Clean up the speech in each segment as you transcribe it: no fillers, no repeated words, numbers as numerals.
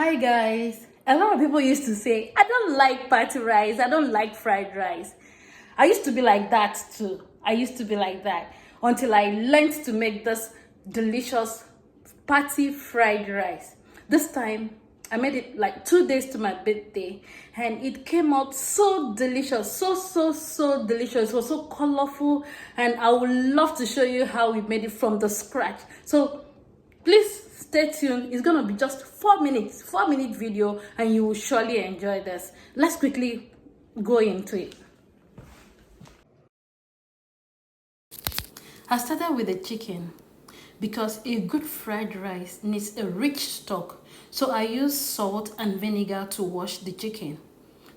Hi guys. A lot of people used to say, I don't like party rice, I don't like fried rice. I used to be like that too. I used to be like that until I learned to make this delicious party fried rice. This time I made it like 2 days to my birthday and it came out so delicious, so delicious. It was so colorful and I would love to show you how we made it from the scratch. So please stay tuned. It's gonna be just 4 minutes, 4 minute video, and you will surely enjoy this. Let's quickly go into it. I started with the chicken because a good fried rice needs a rich stock. So I use salt and vinegar to wash the chicken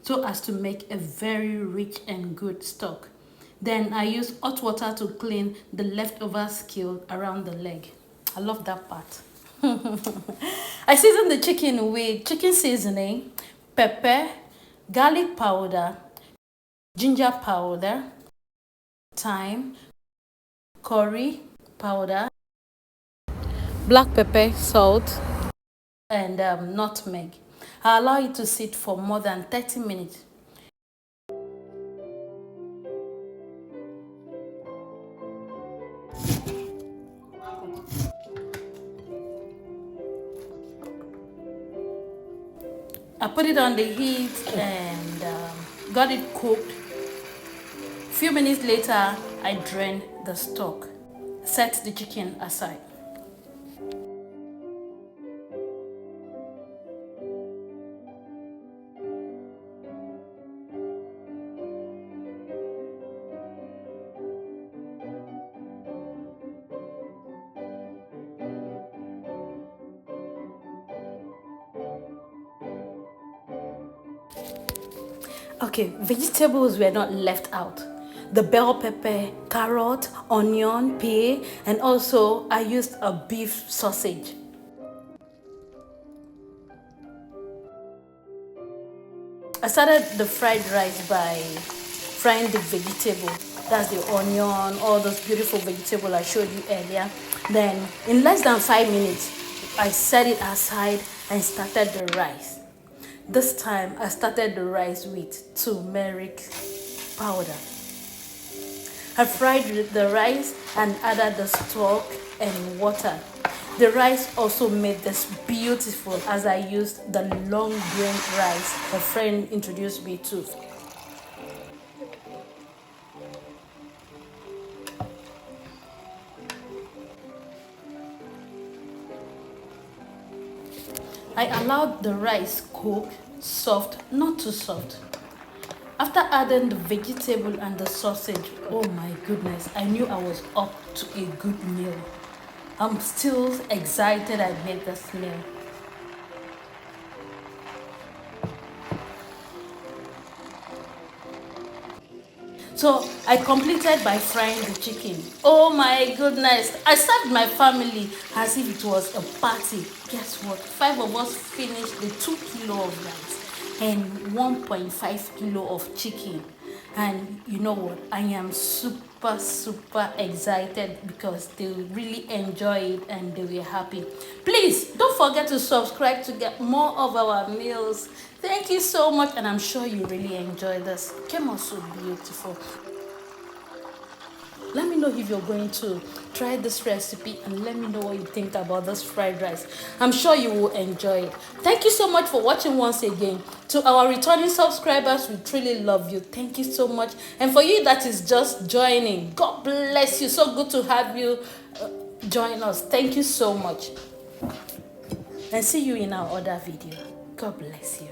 so as to make a very rich and good stock. Then I use hot water to clean the leftover skin around the leg. I love that part. I season the chicken with chicken seasoning, pepper, garlic powder, ginger powder, thyme, curry powder, black pepper, salt, and nutmeg. I allow it to sit for more than 30 minutes. I put it on the heat and got it cooked. A few minutes later, I drained the stock. Set the chicken aside. Okay, vegetables were not left out. The bell pepper, carrot, onion, pear, and also I used a beef sausage. I started the fried rice by frying the vegetable. That's the onion, all those beautiful vegetables I showed you earlier. Then in less than 5 minutes, I set it aside and started the rice. This time I started the rice with turmeric powder. I fried the rice and added the stock and water. The rice also made this beautiful as I used the long grain rice a friend introduced me to. I allowed the rice cook soft, not too soft. After adding the vegetable and the sausage, oh my goodness, I knew I was up to a good meal. I'm still excited I made this meal. So I completed by frying the chicken. Oh my goodness, I served my family as if it was a party. Guess what? 5 of us finished the 2 kilo of rice and 1.5 kilo of chicken. And you know what? I am super excited because they really enjoy it and they were happy. Please don't forget to subscribe to get more of our meals. Thank you so much, and I'm sure you really enjoy this. It came out so beautiful. Let me know if you're going to try this recipe and let me know what you think about this fried rice. I'm sure you will enjoy it. Thank you so much for watching once again. To our returning subscribers, we truly love you. Thank you so much. And for you that is just joining, God bless you. So good to have you join us. Thank you so much. And see you in our other video. God bless you.